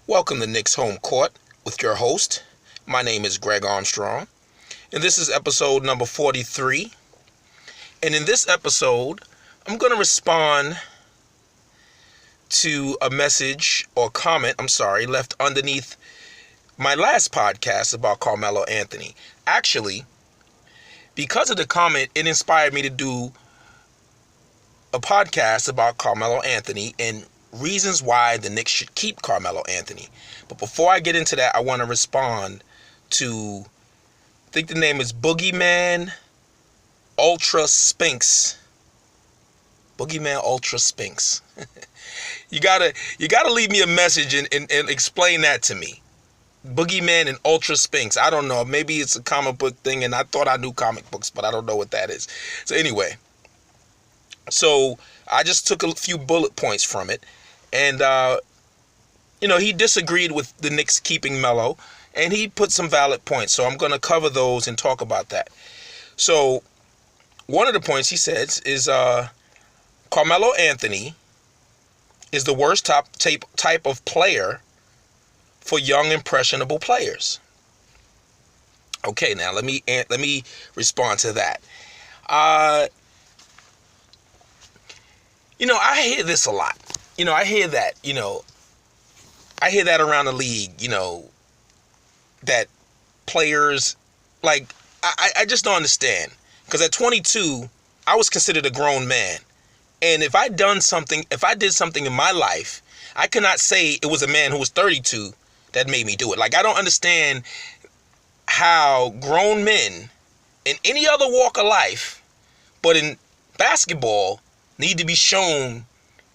Welcome to Knicks Home Court with your host. My name is Greg Armstrong, and this is episode number 43. And in this episode, I'm going to respond to a message or comment, left underneath my last podcast about Carmelo Anthony. Actually, because of the comment, it inspired me to do a podcast about Carmelo Anthony and reasons why the Knicks should keep Carmelo Anthony. But before I get into that, I want to respond to, I think the name is Boogeyman Ultra Spinks. Boogeyman Ultra Spinks. You gotta leave me a message and explain that to me. Boogeyman and Ultra Spinks. I don't know. Maybe it's a comic book thing, and I thought I knew comic books, but I don't know what that is. So anyway, so I just took a few bullet points from it. And, he disagreed with the Knicks keeping Melo, and he put some valid points. So I'm going to cover those and talk about that. So one of the points he says is Carmelo Anthony is the worst type of player for young, impressionable players. Okay, now let me respond to that. I hear this a lot. I hear that around the league, that players, like, I just don't understand. Because at 22, I was considered a grown man. And if I did something in my life, I cannot say it was a man who was 32 that made me do it. Like, I don't understand how grown men in any other walk of life, but in basketball, need to be shown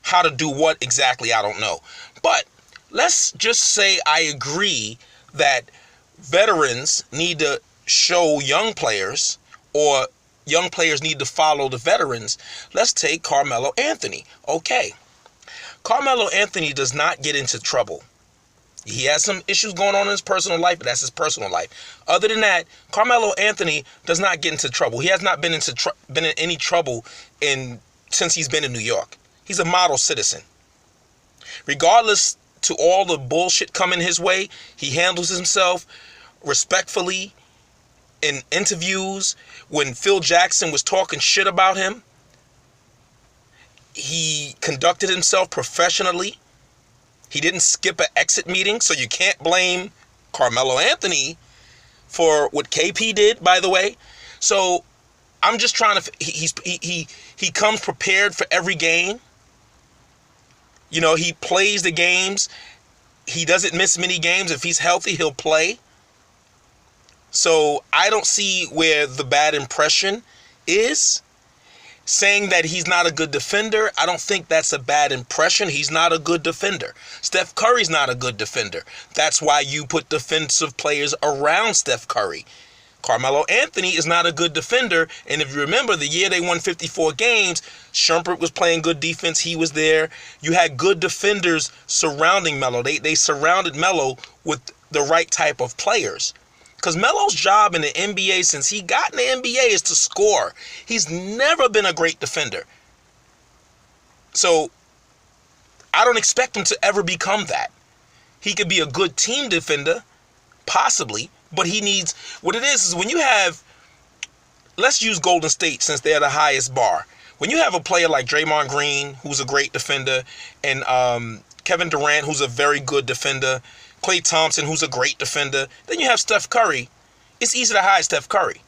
how to do what exactly, I don't know. But let's just say I agree that veterans need to show young players, or young players need to follow the veterans. Let's take Carmelo Anthony. Okay. Carmelo Anthony does not get into trouble. He has some issues going on in his personal life, but that's his personal life. Other than that, Carmelo Anthony does not get into trouble. He has not been in any trouble since he's been in New York. He's a model citizen. Regardless to all the bullshit coming his way, he handles himself respectfully in interviews. When Phil Jackson was talking shit about him, he conducted himself professionally. He didn't skip an exit meeting, so you can't blame Carmelo Anthony for what KP did, by the way. So I'm just trying to, he comes prepared for every game. He plays the games. He doesn't miss many games. If he's healthy, he'll play. So I don't see where the bad impression is. Saying that he's not a good defender, I don't think that's a bad impression. He's not a good defender. Steph Curry's not a good defender. That's why you put defensive players around Steph Curry. Carmelo Anthony is not a good defender, and if you remember, the year they won 54 games, Shumpert was playing good defense. He was there. You had good defenders surrounding Melo. They surrounded Melo with the right type of players. Because Melo's job in the NBA since he got in the NBA is to score. He's never been a great defender. So I don't expect him to ever become that. He could be a good team defender, possibly, but he needs, what it is when you have, let's use Golden State since they're the highest bar. When you have a player like Draymond Green, who's a great defender, and Kevin Durant, who's a very good defender, Klay Thompson, who's a great defender, then you have Steph Curry. It's easy to hide Steph Curry.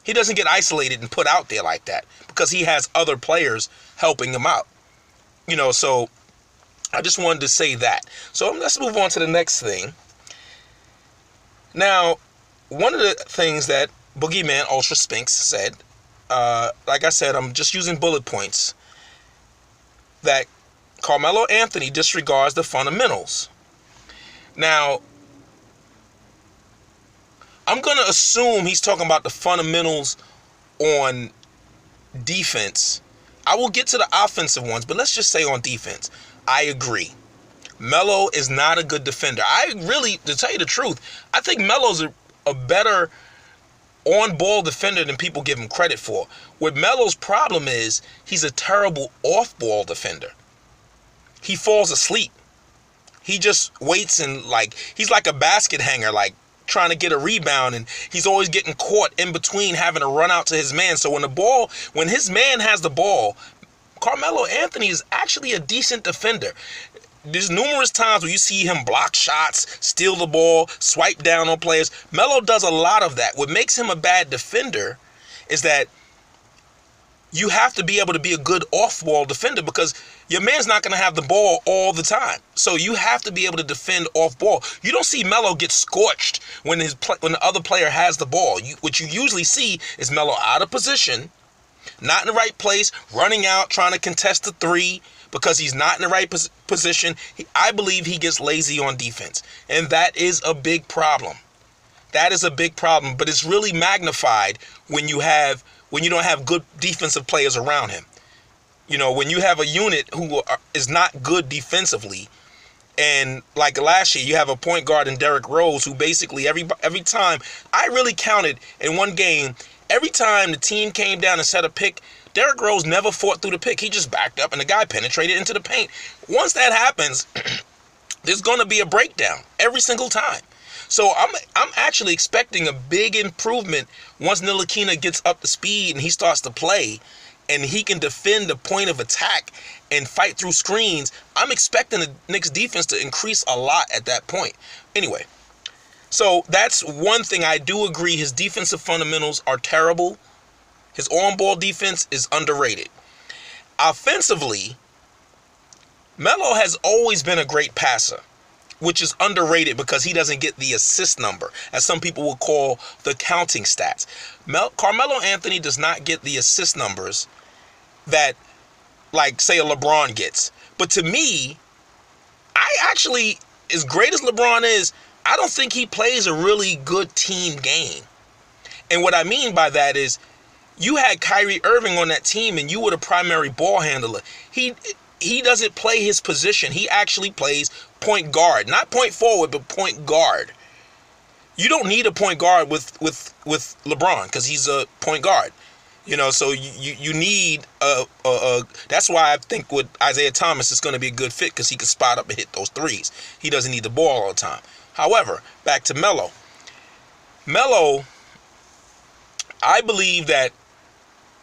He doesn't get isolated and put out there like that because he has other players helping him out. So I just wanted to say that. So let's move on to the next thing. Now, one of the things that Boogeyman Ultra Spinks said, like I said, I'm just using bullet points, that Carmelo Anthony disregards the fundamentals. Now, I'm going to assume he's talking about the fundamentals on defense. I will get to the offensive ones, but let's just say on defense. I agree. Melo is not a good defender. To tell you the truth, I think Melo's a better on-ball defender than people give him credit for. What Melo's problem is, he's a terrible off-ball defender. He falls asleep. He just waits and he's like a basket hanger, trying to get a rebound, and he's always getting caught in between having to run out to his man. So when his man has the ball, Carmelo Anthony is actually a decent defender. There's numerous times where you see him block shots, steal the ball, swipe down on players. Melo does a lot of that. What makes him a bad defender is that you have to be able to be a good off-ball defender, because your man's not going to have the ball all the time. So you have to be able to defend off-ball. You don't see Melo get scorched when the other player has the ball. What you usually see is Melo out of position, not in the right place, running out, trying to contest the three because he's not in the right position. I believe he gets lazy on defense, and that is a big problem. That is a big problem, but it's really magnified when you don't have good defensive players around him. When you have a unit who is not good defensively, and like last year, you have a point guard in Derrick Rose who basically every time, I really counted in one game, every time the team came down and set a pick, Derrick Rose never fought through the pick. He just backed up and the guy penetrated into the paint. Once that happens, there's going to be a breakdown every single time. So I'm actually expecting a big improvement once Ntilikina gets up to speed and he starts to play and he can defend the point of attack and fight through screens. I'm expecting the Knicks defense to increase a lot at that point. Anyway, so that's one thing I do agree. His defensive fundamentals are terrible. His on-ball defense is underrated. Offensively, Melo has always been a great passer, which is underrated because he doesn't get the assist number, as some people will call the counting stats. Carmelo Anthony does not get the assist numbers that, say, a LeBron gets. But to me, as great as LeBron is, I don't think he plays a really good team game. And what I mean by that is, you had Kyrie Irving on that team and you were the primary ball handler. He doesn't play his position. He actually plays point guard, not point forward, but point guard. You don't need a point guard with LeBron because he's a point guard. So you need that's why I think with Isaiah Thomas it's going to be a good fit, because he can spot up and hit those threes. He doesn't need the ball all the time. However, back to Melo. Melo, I believe that,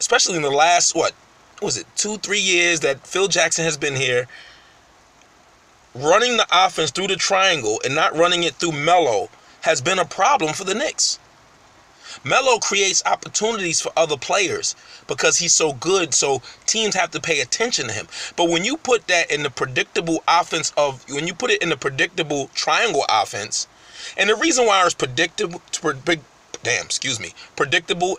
especially in the last, 2-3 years that Phil Jackson has been here, running the offense through the triangle and not running it through Melo has been a problem for the Knicks. Melo creates opportunities for other players because he's so good, so teams have to pay attention to him. But when you put that in the predictable predictable triangle offense, and the reason why it's predictable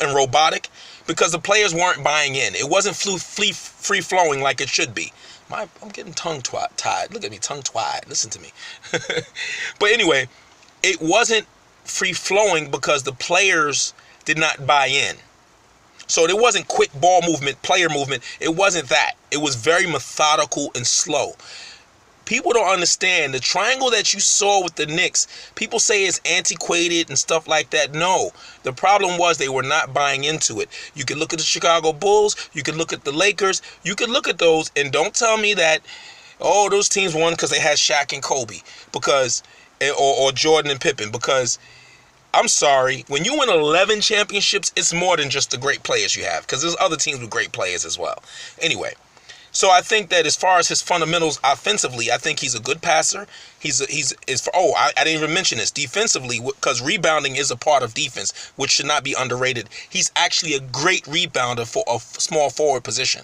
and robotic, because the players weren't buying in. It wasn't free flowing like it should be. I'm getting tongue-tied. Look at me, tongue-tied. Listen to me. But anyway, it wasn't free-flowing because the players did not buy in. So there wasn't quick ball movement, player movement. It wasn't that. It was very methodical and slow. People don't understand the triangle that you saw with the Knicks. People say it's antiquated and stuff like that. No, the problem was they were not buying into it. You can look at the Chicago Bulls. You can look at the Lakers. You can look at those and don't tell me that, those teams won because they had Shaq and Kobe, or Jordan and Pippen, because I'm sorry, when you win 11 championships, it's more than just the great players you have, because there's other teams with great players as well. Anyway, so I think that as far as his fundamentals offensively, I think he's a good passer. I didn't even mention this. Defensively, because rebounding is a part of defense, which should not be underrated. He's actually a great rebounder for a small forward position.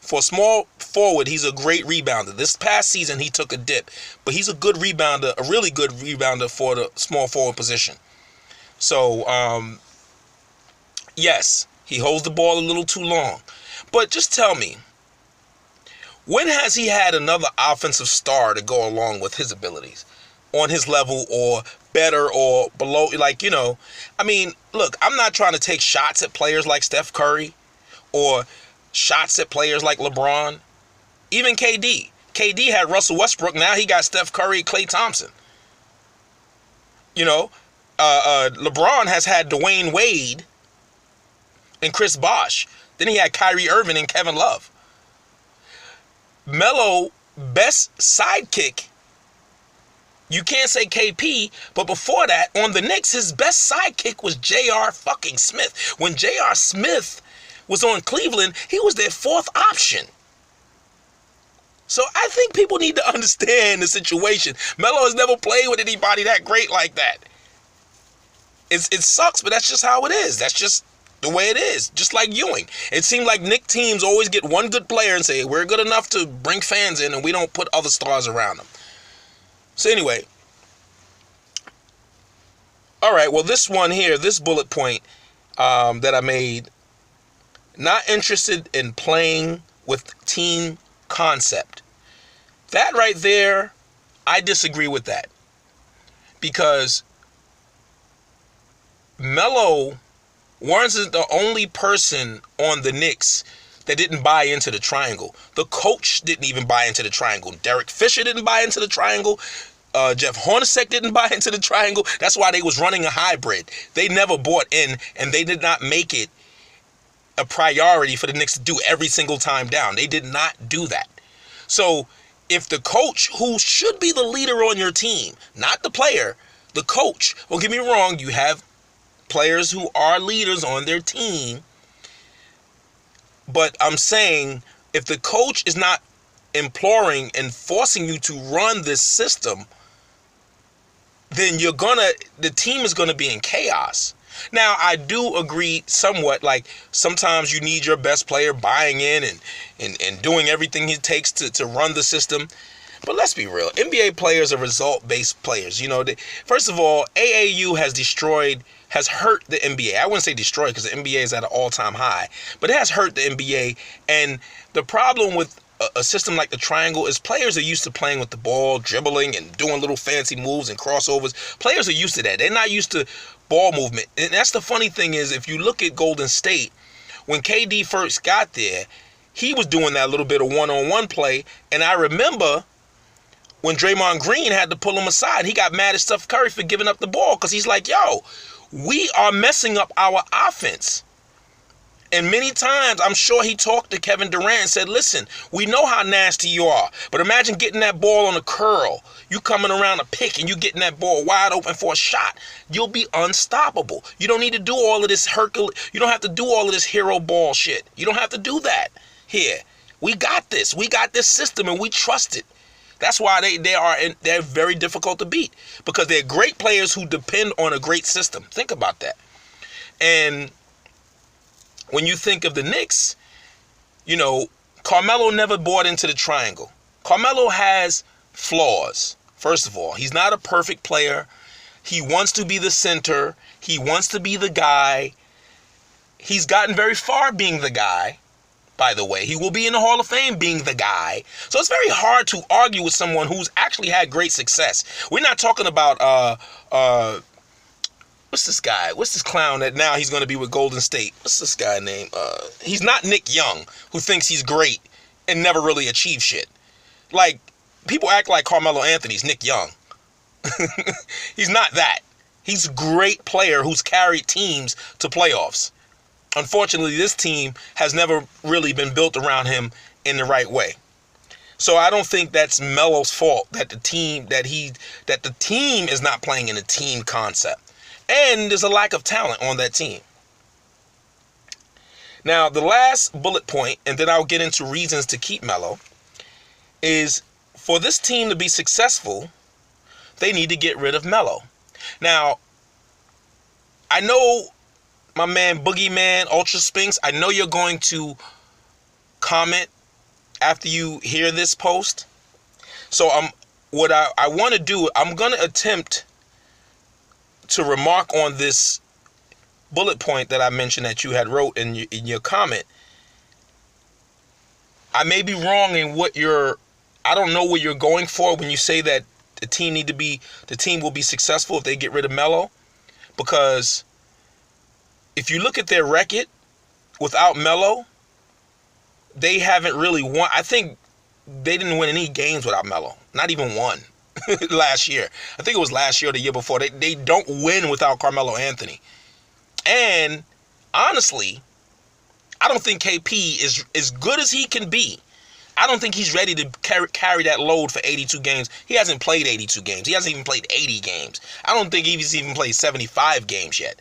For a small forward, he's a great rebounder. This past season, he took a dip, but he's a good rebounder, a really good rebounder for the small forward position. So, yes, he holds the ball a little too long. But just tell me, when has he had another offensive star to go along with his abilities on his level or better or below? Look, I'm not trying to take shots at players like Steph Curry or shots at players like LeBron. Even KD. KD had Russell Westbrook. Now he got Steph Curry, Klay Thompson. LeBron has had Dwayne Wade and Chris Bosh. Then he had Kyrie Irving and Kevin Love. Melo, best sidekick You can't say KP, but before that, on the Knicks, his best sidekick was J.R. fucking Smith. When J.R. Smith was on Cleveland, he was their fourth option. So I think people need to understand the situation. Melo has never played with anybody that great like that. It sucks, but that's just how it is. That's just the way it is. Just like Ewing. It seemed like Knicks teams always get one good player and say, we're good enough to bring fans in and we don't put other stars around them. So anyway. All right, well, this one here, this bullet point that I made, not interested in playing with team concept. That right there, I disagree with that. Because Melo wasn't the only person on the Knicks that didn't buy into the triangle. The coach didn't even buy into the triangle. Derek Fisher didn't buy into the triangle. Jeff Hornacek didn't buy into the triangle. That's why they was running a hybrid. They never bought in, and they did not make it a priority for the Knicks to do every single time down. They did not do that. So if the coach, who should be the leader on your team, not the player, the coach, don't get me wrong, you have players who are leaders on their team, but I'm saying if the coach is not imploring and forcing you to run this system, then the team is gonna be in chaos. Now, I do agree somewhat, like sometimes you need your best player buying in and doing everything it takes to run the system. But let's be real. NBA players are result-based players. You know, first of all, AAU has hurt the NBA. I wouldn't say destroyed because the NBA is at an all-time high, but it has hurt the NBA. And the problem with a system like the triangle is players are used to playing with the ball, dribbling and doing little fancy moves and crossovers. Players are used to that. They're not used to ball movement. And that's the funny thing is, if you look at Golden State, when KD first got there, he was doing that little bit of one-on-one play. And I remember when Draymond Green had to pull him aside, he got mad at Steph Curry for giving up the ball because he's like, yo, we are messing up our offense. And many times, I'm sure he talked to Kevin Durant and said, listen, we know how nasty you are, but imagine getting that ball on a curl. You coming around a pick and you getting that ball wide open for a shot. You'll be unstoppable. You don't need to do all of this you don't have to do all of this hero ball shit. You don't have to do that here. We got this. We got this system and we trust it. That's why they're very difficult to beat, because they're great players who depend on a great system. Think about that. And when you think of the Knicks, you know, Carmelo never bought into the triangle. Carmelo has flaws. First of all, he's not a perfect player. He wants to be the center. He wants to be the guy. He's gotten very far being the guy, by the way. He will be in the Hall of Fame being the guy. So it's very hard to argue with someone who's actually had great success. We're not talking about what's this guy? What's this clown that now he's going to be with Golden State? What's this guy name? He's not Nick Young, who thinks he's great and never really achieved shit. Like, people act like Carmelo Anthony's Nick Young. He's not that. He's a great player who's carried teams to playoffs. Unfortunately, this team has never really been built around him in the right way. So I don't think that's Melo's fault that the team is not playing in a team concept. And there's a lack of talent on that team. Now, the last bullet point, and then I'll get into reasons to keep Melo, is for this team to be successful, they need to get rid of Melo. Now, I know my man Boogeyman, Ultra Spinks, I know you're going to comment after you hear this post. So what I want to do, I'm going to attempt to remark on this bullet point that I mentioned that you had wrote in your comment. I may be wrong in I don't know what you're going for when you say that the team will be successful if they get rid of Melo, because if you look at their record without Melo, they haven't really won. I think they didn't win any games without Melo, not even one. Last year. I think it was last year or the year before. They don't win without Carmelo Anthony. And honestly, I don't think KP is as good as he can be. I don't think he's ready to carry that load for 82 games. He hasn't played 82 games. He hasn't even played 80 games. I don't think he's even played 75 games yet.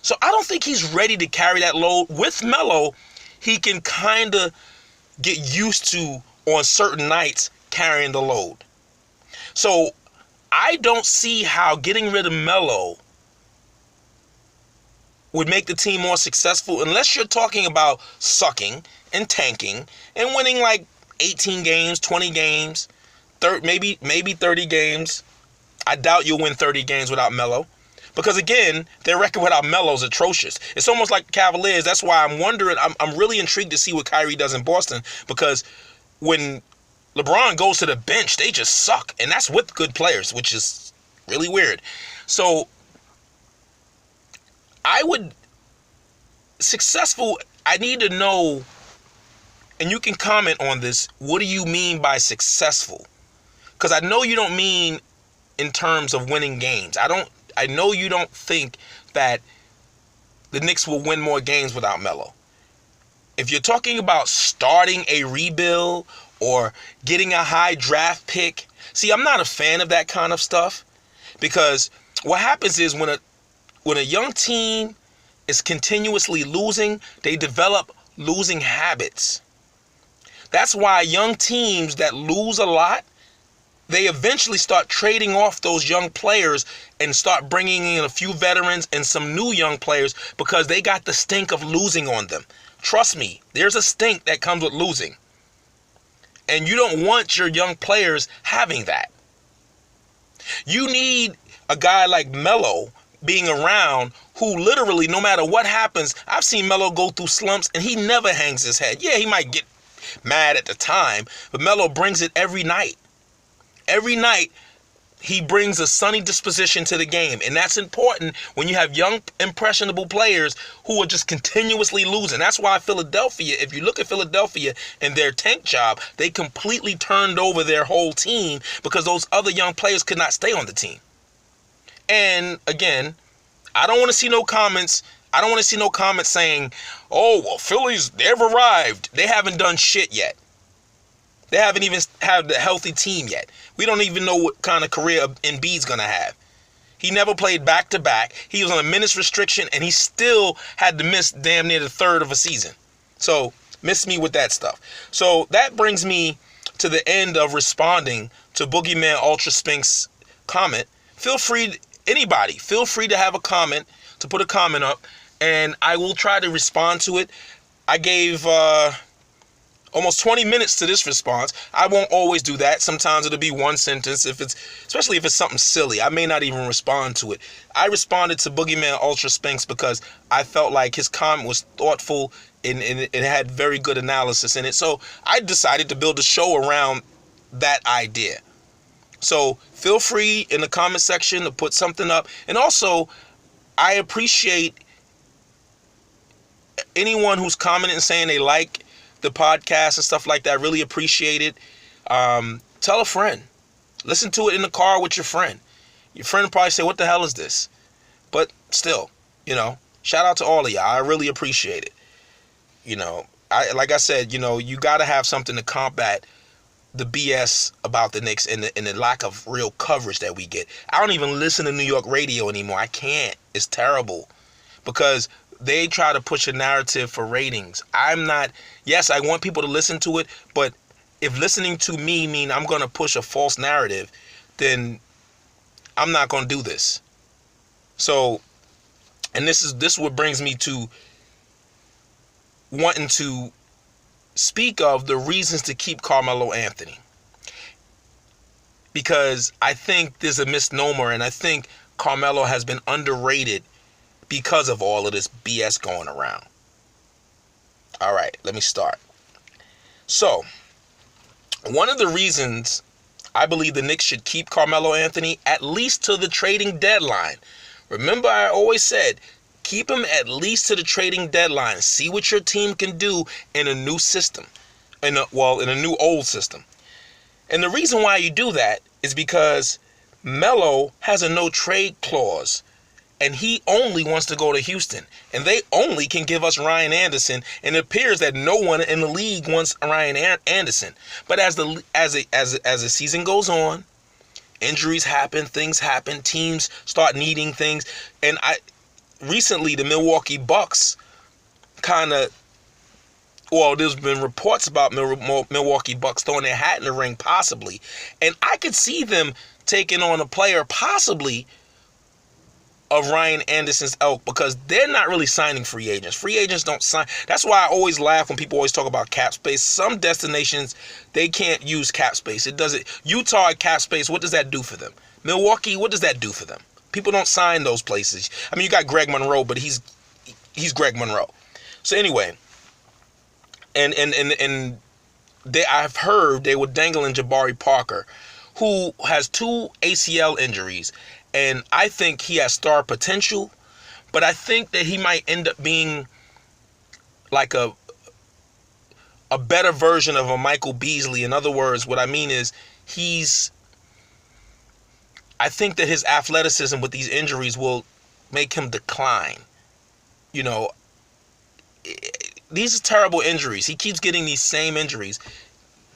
So I don't think he's ready to carry that load. With Melo, he can kind of get used to, on certain nights, carrying the load. So I don't see how getting rid of Melo would make the team more successful unless you're talking about sucking and tanking and winning like 18 games, 20 games, maybe 30 games. I doubt you'll win 30 games without Melo. Because again, their record without Melo is atrocious. It's almost like the Cavaliers. That's why I'm wondering, I'm really intrigued to see what Kyrie does in Boston. Because when LeBron goes to the bench, they just suck. And that's with good players, which is really weird. So I need to know, and you can comment on this, what do you mean by successful? Because I know you don't mean in terms of winning games. I know you don't think that the Knicks will win more games without Melo. If you're talking about starting a rebuild or getting a high draft pick, see, I'm not a fan of that kind of stuff, because what happens is when a young team is continuously losing, they develop losing habits. That's why young teams that lose a lot, they eventually start trading off those young players and start bringing in a few veterans and some new young players, because they got the stink of losing on them. Trust me, there's a stink that comes with losing. And you don't want your young players having that. You need a guy like Melo being around who literally, no matter what happens, I've seen Melo go through slumps and he never hangs his head. Yeah, he might get mad at the time, but Melo brings it every night. Every night, he brings a sunny disposition to the game. And that's important when you have young, impressionable players who are just continuously losing. That's why Philadelphia, if you look at Philadelphia and their tank job, they completely turned over their whole team because those other young players could not stay on the team. And again, I don't want to see no comments. I don't want to see no comments saying, oh, well, they've arrived. They haven't done shit yet. They haven't even had a healthy team yet. We don't even know what kind of career Embiid's going to have. He never played back-to-back. He was on a minutes restriction, and he still had to miss damn near the third of a season. So, miss me with that stuff. So, that brings me to the end of responding to Boogeyman Ultra Spink's comment. Feel free to have a comment, to put a comment up, and I will try to respond to it. I gave almost 20 minutes to this response. I won't always do that. Sometimes it'll be one sentence, especially if it's something silly. I may not even respond to it. I responded to Boogeyman Ultra Spinks because I felt like his comment was thoughtful and it had very good analysis in it. So I decided to build a show around that idea. So feel free in the comment section to put something up. And also, I appreciate anyone who's commenting and saying they like the podcast and stuff like that. I really appreciate it. Tell a friend. Listen to it in the car with your friend. Your friend will probably say, what the hell is this? But still, shout out to all of y'all. I really appreciate it. Like I said, you got to have something to combat the BS about the Knicks and the lack of real coverage that we get. I don't even listen to New York radio anymore. I can't. It's terrible because they try to push a narrative for ratings. Yes, I want people to listen to it, but if listening to me mean I'm going to push a false narrative, then I'm not going to do this. So, and this what brings me to wanting to speak of the reasons to keep Carmelo Anthony. Because I think there's a misnomer, and I think Carmelo has been underrated because of all of this BS going around. All right, let me start. So, one of the reasons I believe the Knicks should keep Carmelo Anthony at least to the trading deadline. Remember, I always said, keep him at least to the trading deadline. See what your team can do in a new system. In a new old system. And the reason why you do that is because Melo has a no trade clause And he only wants to go to Houston. And they only can give us Ryan Anderson. And it appears that no one in the league wants Ryan Anderson. But as the season goes on, injuries happen, things happen, teams start needing things. And recently the Milwaukee Bucks there's been reports about Milwaukee Bucks throwing their hat in the ring possibly. And I could see them taking on a player possibly of Ryan Anderson's ilk, because they're not really signing free agents. Free agents don't sign. That's why I always laugh when people always talk about cap space. Some destinations, they can't use cap space. It doesn't. Utah cap space, what does that do for them? Milwaukee, what does that do for them? People don't sign those places. I mean, you got Greg Monroe, but he's Greg Monroe. So anyway, and I've heard they were dangling Jabari Parker, who has 2 ACL injuries. And I think he has star potential, but I think that he might end up being like a better version of a Michael Beasley. In other words, what I mean is I think that his athleticism with these injuries will make him decline. You know, these are terrible injuries. He keeps getting these same injuries.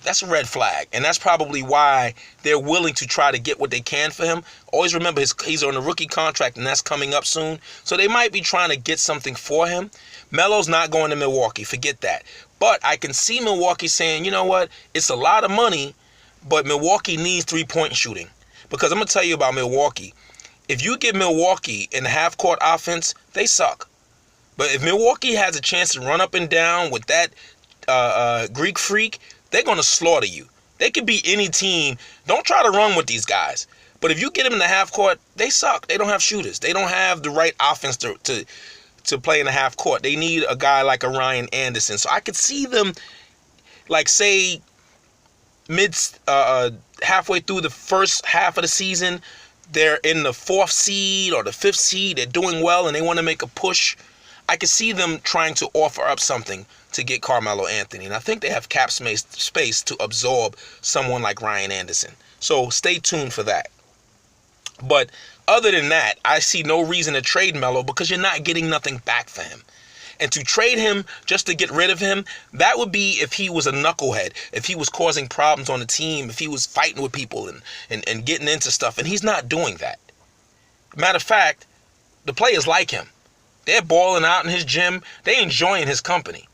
That's a red flag, and that's probably why they're willing to try to get what they can for him. Always remember, he's on a rookie contract, and that's coming up soon. So they might be trying to get something for him. Melo's not going to Milwaukee. Forget that. But I can see Milwaukee saying, you know what? It's a lot of money, but Milwaukee needs three-point shooting. Because I'm going to tell you about Milwaukee. If you get Milwaukee in the half-court offense, they suck. But if Milwaukee has a chance to run up and down with that Greek freak, they're going to slaughter you. They could beat any team. Don't try to run with these guys. But if you get them in the half court, they suck. They don't have shooters. They don't have the right offense to play in the half court. They need a guy like a Ryan Anderson. So I could see them, like, say, halfway through the first half of the season, they're in the 4th seed or the 5th seed. They're doing well and they want to make a push. I could see them trying to offer up something to get Carmelo Anthony. And I think they have cap space to absorb someone like Ryan Anderson. So stay tuned for that. But other than that, I see no reason to trade Melo, because you're not getting nothing back for him. And to trade him just to get rid of him, that would be if he was a knucklehead, if he was causing problems on the team, if he was fighting with people and getting into stuff. And he's not doing that. Matter of fact, the players like him. They're balling out in his gym. They're enjoying his company.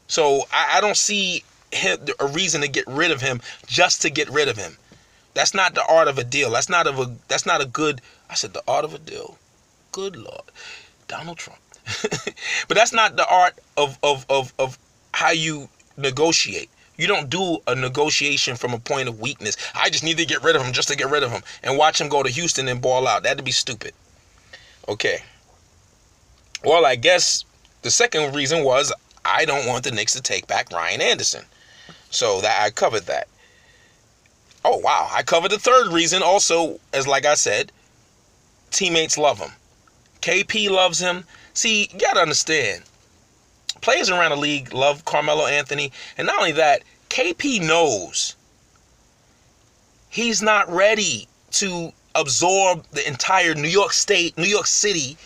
So I don't see a reason to get rid of him just to get rid of him. That's not the art of a deal. That's not a good. I said the art of a deal. Good Lord, Donald Trump. But that's not the art of how you negotiate. You don't do a negotiation from a point of weakness. I just need to get rid of him just to get rid of him and watch him go to Houston and ball out. That'd be stupid. Okay. Well, I guess the second reason was I don't want the Knicks to take back Ryan Anderson. So that I covered that. Oh, wow. I covered the third reason also, as like I said, teammates love him. KP loves him. See, you got to understand, players around the league love Carmelo Anthony. And not only that, KP knows he's not ready to absorb the entire New York City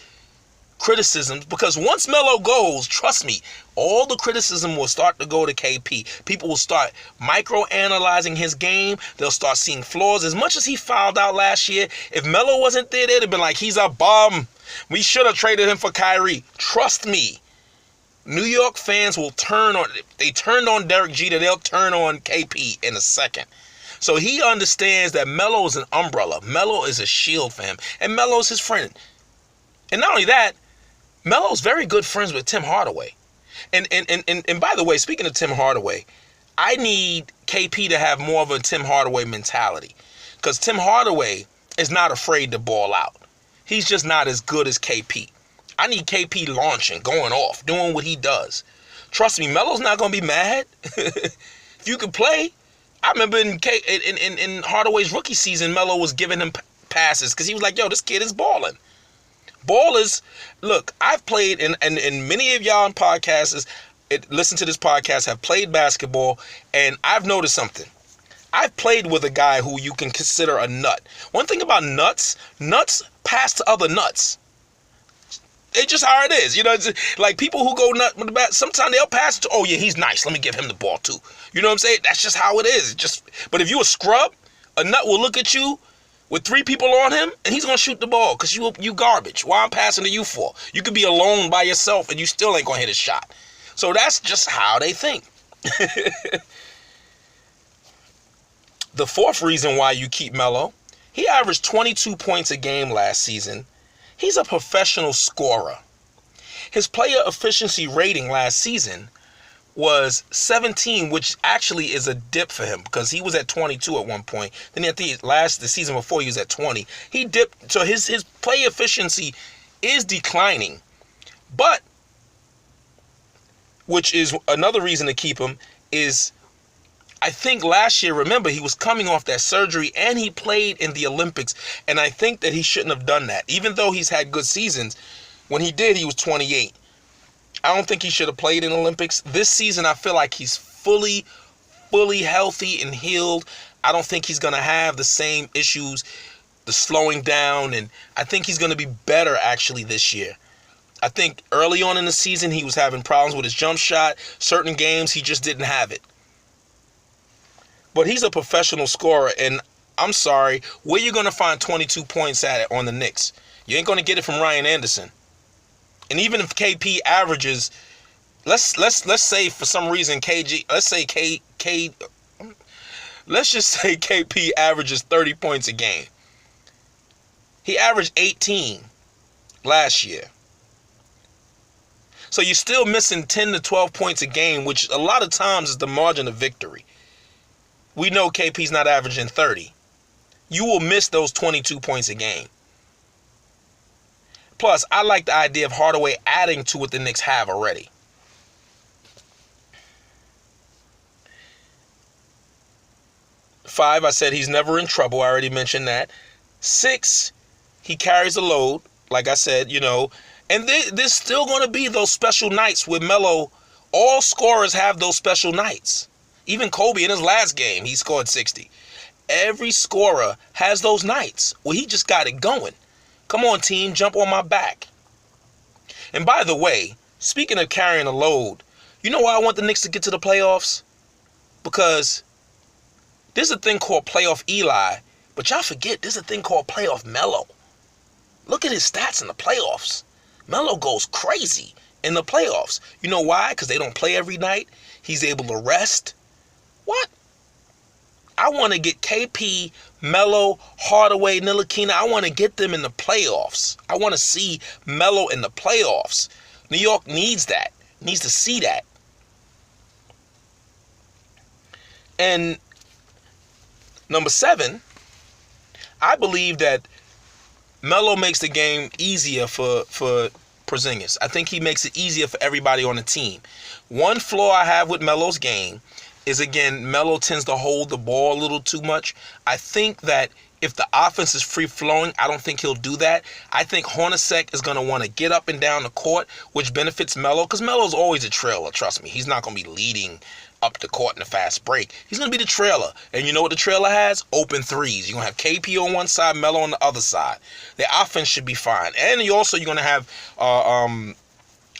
criticisms, because once Melo goes, trust me, all the criticism will start to go to KP. People will start micro-analyzing his game. They'll start seeing flaws. As much as he fouled out last year, if Melo wasn't there, they'd have been like, he's a bum. We should have traded him for Kyrie. Trust me, New York fans will turn on, they turned on Derek Jeter, they'll turn on KP in a second. So he understands that Melo is an umbrella. Melo is a shield for him. And Melo's his friend. And not only that, Melo's very good friends with Tim Hardaway. And by the way, speaking of Tim Hardaway, I need KP to have more of a Tim Hardaway mentality. Because Tim Hardaway is not afraid to ball out. He's just not as good as KP. I need KP launching, going off, doing what he does. Trust me, Melo's not going to be mad. If you can play. I remember in Hardaway's rookie season, Melo was giving him passes because he was like, yo, this kid is balling. Ballers, look, I've played, and many of y'all on podcasts, listen to this podcast, have played basketball, and I've noticed something. I've played with a guy who you can consider a nut. One thing about nuts pass to other nuts. It's just how it is. You know, it's like people who go nut with the bat, sometimes they'll pass it to, oh yeah, he's nice, let me give him the ball too. You know what I'm saying? That's just how it is. But if you a scrub, a nut will look at you with 3 people on him, and he's going to shoot the ball because you garbage. Why I'm passing to you for? You could be alone by yourself, and you still ain't going to hit a shot. So that's just how they think. The fourth reason why you keep Melo, he averaged 22 points a game last season. He's a professional scorer. His player efficiency rating last season was 17, which actually is a dip for him because he was at 22 at one point. Then at the season before, he was at 20. He dipped, so his play efficiency is declining. But, which is another reason to keep him, is I think last year, remember, he was coming off that surgery and he played in the Olympics. And I think that he shouldn't have done that. Even though he's had good seasons, when he did, he was 28. I don't think he should have played in Olympics. This season, I feel like he's fully healthy and healed. I don't think he's going to have the same issues, the slowing down. And I think he's going to be better actually this year. I think early on in the season, he was having problems with his jump shot. Certain games, he just didn't have it. But he's a professional scorer, and I'm sorry, where you going to find 22 points at it on the Knicks? You ain't going to get it from Ryan Anderson. And even if KP averages, let's say for some reason let's just say KP averages 30 points a game. He averaged 18 last year. So you're still missing 10 to 12 points a game, which a lot of times is the margin of victory. We know KP's not averaging 30. You will miss those 22 points a game. Plus, I like the idea of Hardaway adding to what the Knicks have already. 5, I said he's never in trouble. I already mentioned that. 6, he carries the load, like I said, you know. And there's still going to be those special nights with Melo. All scorers have those special nights. Even Kobe in his last game, he scored 60. Every scorer has those nights where he just got it going. Come on, team, jump on my back. And by the way, speaking of carrying a load, you know why I want the Knicks to get to the playoffs? Because there's a thing called playoff Eli, but y'all forget there's a thing called playoff Melo. Look at his stats in the playoffs. Melo goes crazy in the playoffs. You know why? Because they don't play every night. He's able to rest. What? I want to get KP, Melo, Hardaway, Ntilikina. I want to get them in the playoffs. I want to see Melo in the playoffs. New York needs that. Needs to see that. And number 7, I believe that Melo makes the game easier for Porzingis. I think he makes it easier for everybody on the team. One flaw I have with Melo's game is, again, Melo tends to hold the ball a little too much. I think that if the offense is free-flowing, I don't think he'll do that. I think Hornacek is going to want to get up and down the court, which benefits Melo, because Melo's always a trailer, trust me. He's not going to be leading up the court in a fast break. He's going to be the trailer. And you know what the trailer has? Open threes. You're going to have KP on one side, Melo on the other side. The offense should be fine. And you're going to have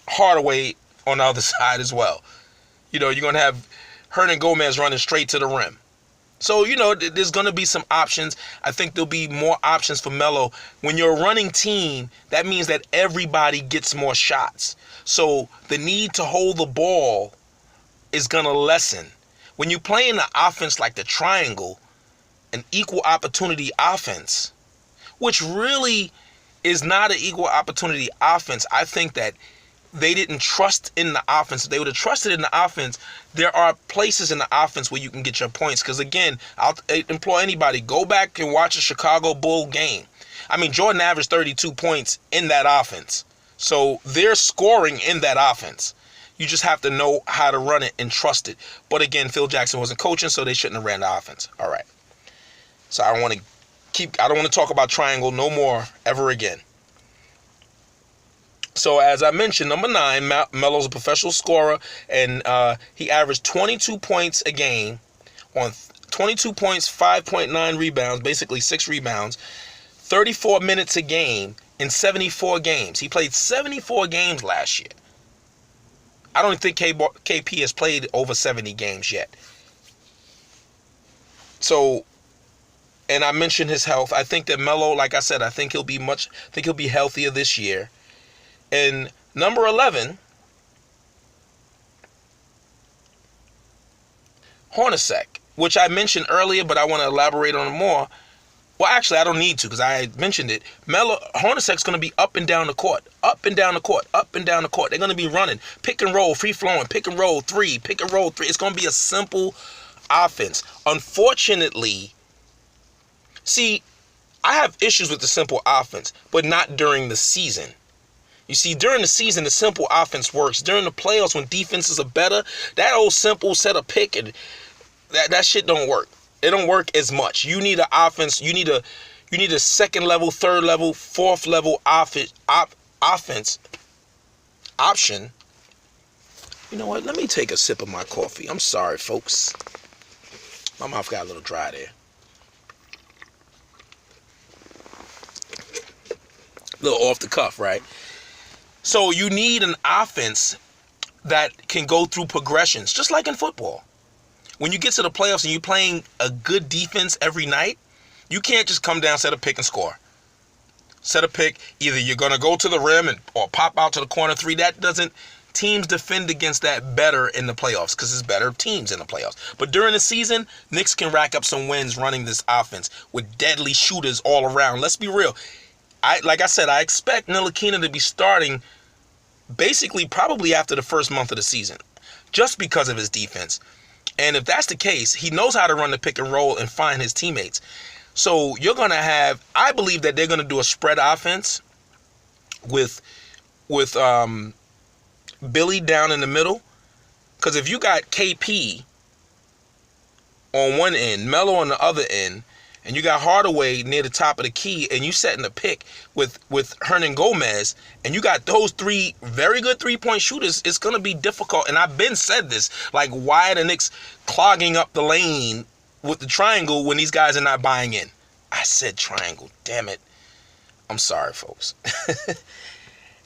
Hardaway on the other side as well. You know, you're going to have Hernan Gomez running straight to the rim. So, you know, there's going to be some options. I think there'll be more options for Melo. When you're a running team, that means that everybody gets more shots. So the need to hold the ball is going to lessen. When you play in the offense like the triangle, an equal opportunity offense, which really is not an equal opportunity offense, I think that they didn't trust in the offense. If they would have trusted in the offense, there are places in the offense where you can get your points. Because, again, I'll implore anybody, go back and watch a Chicago Bull game. I mean, Jordan averaged 32 points in that offense. So they're scoring in that offense. You just have to know how to run it and trust it. But, again, Phil Jackson wasn't coaching, so they shouldn't have ran the offense. All right. So I don't want to talk about triangle no more ever again. So, as I mentioned, number 9, Melo's a professional scorer, and he averaged 22 points a game on 22 points, 5.9 rebounds, basically 6 rebounds, 34 minutes a game in 74 games. He played 74 games last year. I don't think KP has played over 70 games yet. So, and I mentioned his health. I think that Melo, like I said, I think he'll be healthier this year. And number 11, Hornacek, which I mentioned earlier, but I want to elaborate on it more. Well, actually, I don't need to because I mentioned it. Hornacek's going to be up and down the court, up and down the court, up and down the court. They're going to be running, pick and roll, free flowing, pick and roll, three, pick and roll, three. It's going to be a simple offense. Unfortunately, see, I have issues with the simple offense, but not during the season. You see, during the season, the simple offense works. During the playoffs, when defenses are better, that old simple set of pick and that shit don't work. It don't work as much. You need an offense. You need a second level, third level, fourth level offense option. You know what? Let me take a sip of my coffee. I'm sorry, folks. My mouth got a little dry there. A little off the cuff, right? So you need an offense that can go through progressions, just like in football. When you get to the playoffs and you're playing a good defense every night, you can't just come down, set a pick, and score. Set a pick, either you're going to go to the rim or pop out to the corner three. Teams defend against that better in the playoffs because it's better teams in the playoffs. But during the season, Knicks can rack up some wins running this offense with deadly shooters all around. Let's be real. Like I said, I expect Ntilikina to be starting basically probably after the first month of the season just because of his defense. And if that's the case, he knows how to run the pick and roll and find his teammates. So you're going to have, I believe that they're going to do a spread offense with Billy down in the middle. Because if you got KP on one end, Melo on the other end, and you got Hardaway near the top of the key, and you setting a pick with Hernan Gomez, and you got those three very good three-point shooters, it's going to be difficult. And I've been said this, like, why are the Knicks clogging up the lane with the triangle when these guys are not buying in? I said triangle, damn it. I'm sorry, folks.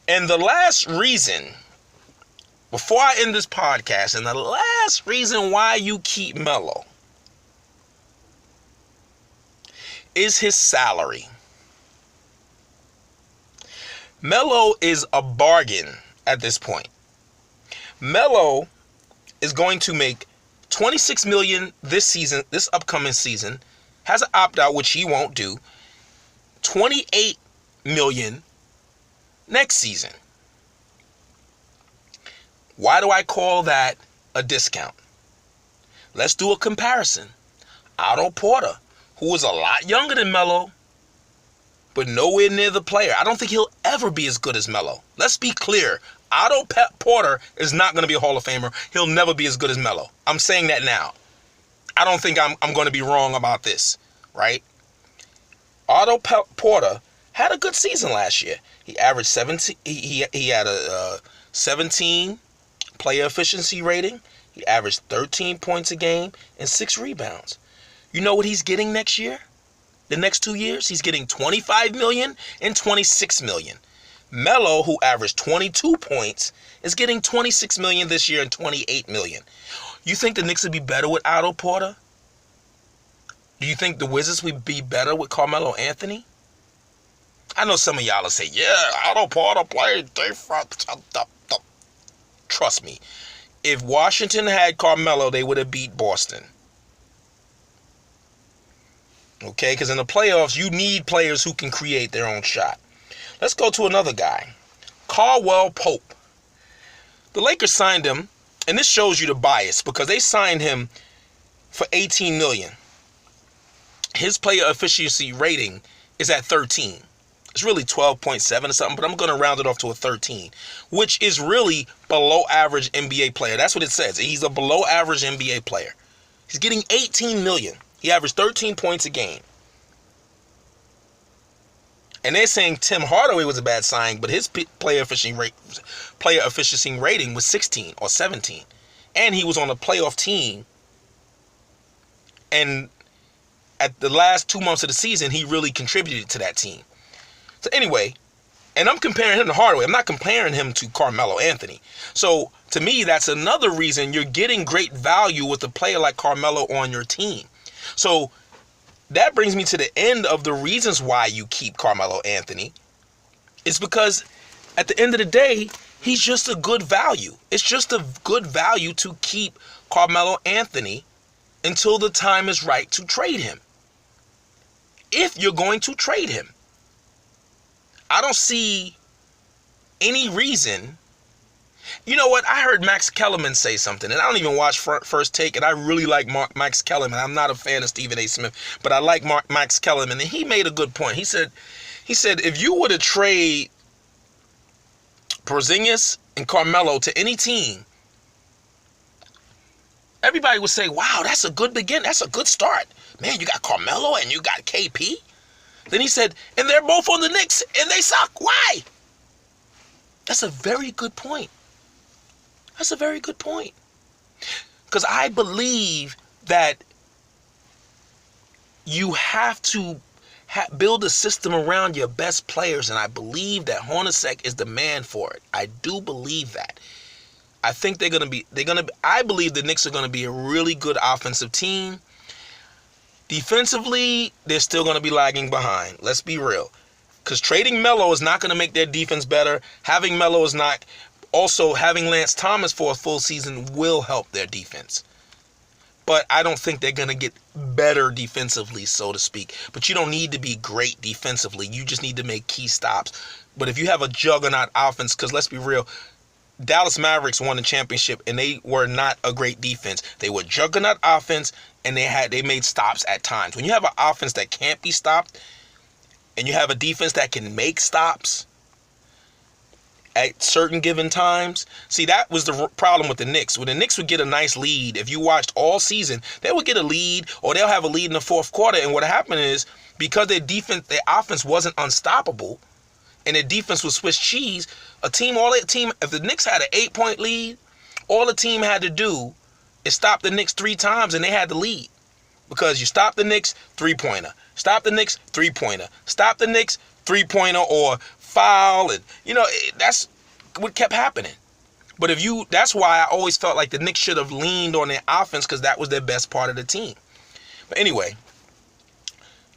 And the last reason, before I end this podcast, and the last reason why you keep Melo is his salary. Melo is a bargain at this point. Melo is going to make $26 million this season, this upcoming season, has an opt-out, which he won't do, $28 million next season. Why do I call that a discount? Let's do a comparison. Otto Porter, who is a lot younger than Melo, but nowhere near the player. I don't think he'll ever be as good as Melo. Let's be clear. Otto Porter is not going to be a Hall of Famer. He'll never be as good as Melo. I'm saying that now. I don't think I'm going to be wrong about this, right? Otto Porter had a good season last year. He averaged 17. He had a 17 player efficiency rating. He averaged 13 points a game and 6 rebounds. You know what he's getting next year? The next 2 years, he's getting $25 million and $26 million. Melo, who averaged 22 points, is getting $26 million this year and $28 million. You think the Knicks would be better with Otto Porter? Do you think the Wizards would be better with Carmelo Anthony? I know some of y'all will say, yeah, Otto Porter played defense. Trust me, if Washington had Carmelo, they would have beat Boston. Okay, because in the playoffs, you need players who can create their own shot. Let's go to another guy, Caldwell Pope. The Lakers signed him, and this shows you the bias because they signed him for $18 million. His player efficiency rating is at 13. It's really 12.7 or something, but I'm going to round it off to a 13, which is really below average NBA player. That's what it says. He's a below average NBA player. He's getting $18 million. He averaged 13 points a game. And they're saying Tim Hardaway was a bad sign, but his player efficiency rating was 16 or 17. And he was on a playoff team. And at the last 2 months of the season, he really contributed to that team. So anyway, And I'm comparing him to Hardaway. I'm not comparing him to Carmelo Anthony. So to me, that's another reason you're getting great value with a player like Carmelo on your team. So that brings me to the end of the reasons why you keep Carmelo Anthony. It's because at the end of the day, he's just a good value. It's just a good value to keep Carmelo Anthony until the time is right to trade him. If you're going to trade him. I don't see any reason. You know what? I heard Max Kellerman say something, and I don't even watch First Take, and I really like Max Kellerman. I'm not a fan of Stephen A. Smith, but I like Max Kellerman, and he made a good point. He said, if you were to trade Porzingis and Carmelo to any team, everybody would say, wow, that's a good beginning. That's a good start. Man, you got Carmelo and you got KP. Then he said, and they're both on the Knicks and they suck. Why? That's a very good point. That's a very good point. Because I believe that you have to build a system around your best players, and I believe that Hornacek is the man for it. I do believe that. I think I believe the Knicks are going to be a really good offensive team. Defensively, they're still going to be lagging behind. Let's be real. Because trading Melo is not going to make their defense better. Having Melo is not. Also, having Lance Thomas for a full season will help their defense. But I don't think they're going to get better defensively, so to speak. But you don't need to be great defensively. You just need to make key stops. But if you have a juggernaut offense, because let's be real, Dallas Mavericks won the championship and they were not a great defense. They were juggernaut offense and they made stops at times. When you have an offense that can't be stopped and you have a defense that can make stops at certain given times. See, that was the problem with the Knicks. When the Knicks would get a nice lead, if you watched all season, they would get a lead or they'll have a lead in the fourth quarter. And what happened is because their offense wasn't unstoppable and their defense was Swiss cheese, if the Knicks had an 8-point lead, all the team had to do is stop the Knicks 3 times and they had the lead. Because you stop the Knicks, 3-pointer. Stop the Knicks, 3-pointer. Stop the Knicks, 3-pointer or foul. And, that's what kept happening. But that's why I always felt like the Knicks should have leaned on their offense because that was their best part of the team. But anyway,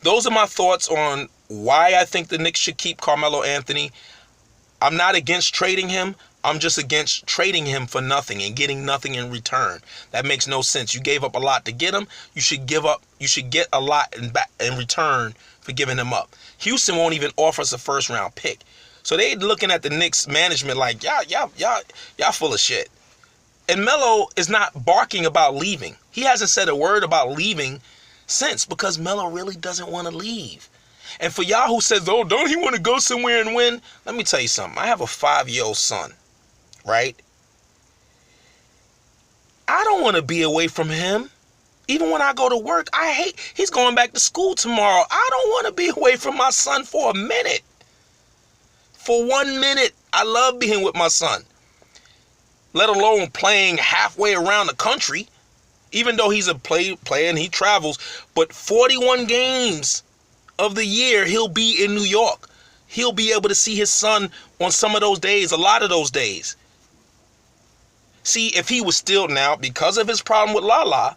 those are my thoughts on why I think the Knicks should keep Carmelo Anthony. I'm not against trading him. I'm just against trading him for nothing and getting nothing in return. That makes no sense. You gave up a lot to get him. You should get a lot in return for giving him up. Houston won't even offer us a first-round pick. So they looking at the Knicks management like, y'all full of shit. And Melo is not barking about leaving. He hasn't said a word about leaving since because Melo really doesn't want to leave. And for y'all who says, oh, don't he want to go somewhere and win? Let me tell you something. I have a 5-year-old son, right? I don't want to be away from him. Even when I go to work, he's going back to school tomorrow. I don't want to be away from my son for a minute. For 1 minute, I love being with my son. Let alone playing halfway around the country. Even though he's a player and he travels. But 41 games of the year, he'll be in New York. He'll be able to see his son on some of those days, a lot of those days. See, if he was still now, because of his problem with Lala,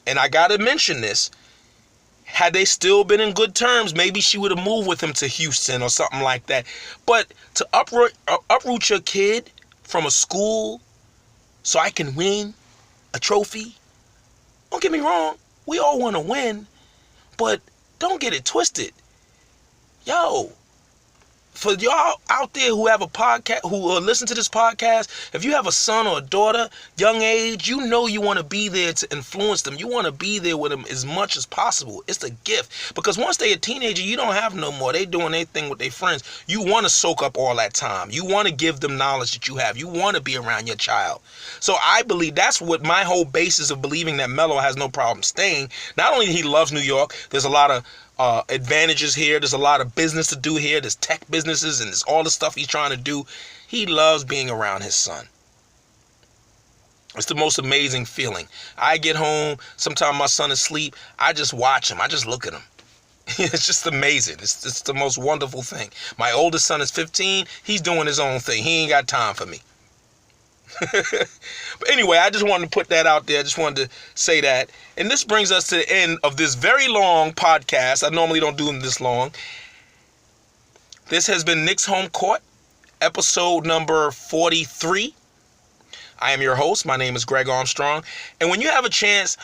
and I got to mention this, had they still been in good terms, maybe she would have moved with him to Houston or something like that. But to uproot your kid from a school so I can win a trophy, don't get me wrong, we all want to win, but don't get it twisted. Yo, for y'all out there who have a podcast, who listen to this podcast, if you have a son or a daughter, young age, you want to be there to influence them. You want to be there with them as much as possible. It's a gift. Because once they're a teenager, you don't have no more. They doing their thing with their friends. You want to soak up all that time. You want to give them knowledge that you have. You want to be around your child. So I believe that's what my whole basis of believing that Melo has no problem staying. Not only he loves New York, there's a lot of advantages here. There's a lot of business to do here. There's tech businesses and there's all the stuff he's trying to do. He loves being around his son. It's the most amazing feeling. I get home, sometimes my son is asleep. I just watch him. I just look at him. It's just amazing. It's the most wonderful thing. My oldest son is 15. He's doing his own thing. He ain't got time for me. But anyway, I just wanted to put that out there. I just wanted to say that. And this brings us to the end of this very long podcast. I normally don't do them this long. This has been Knicks Home Court, episode number 43. I am your host. My name is Greg Armstrong. And when you have a chance,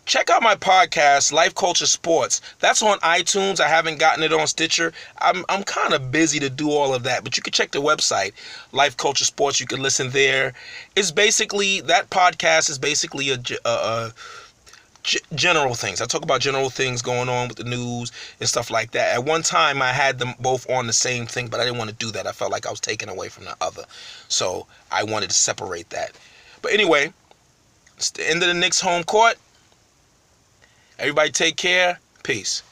check out my podcast, Life Culture Sports. That's on iTunes. I haven't gotten it on Stitcher. I'm kind of busy to do all of that, but you can check the website, Life Culture Sports. You can listen there. It's basically, that podcast is basically general things. I talk about general things going on with the news and stuff like that. At one time, I had them both on the same thing, but I didn't want to do that. I felt like I was taking away from the other. So I wanted to separate that. But anyway, it's the end of the Knicks Home Court. Everybody take care. Peace.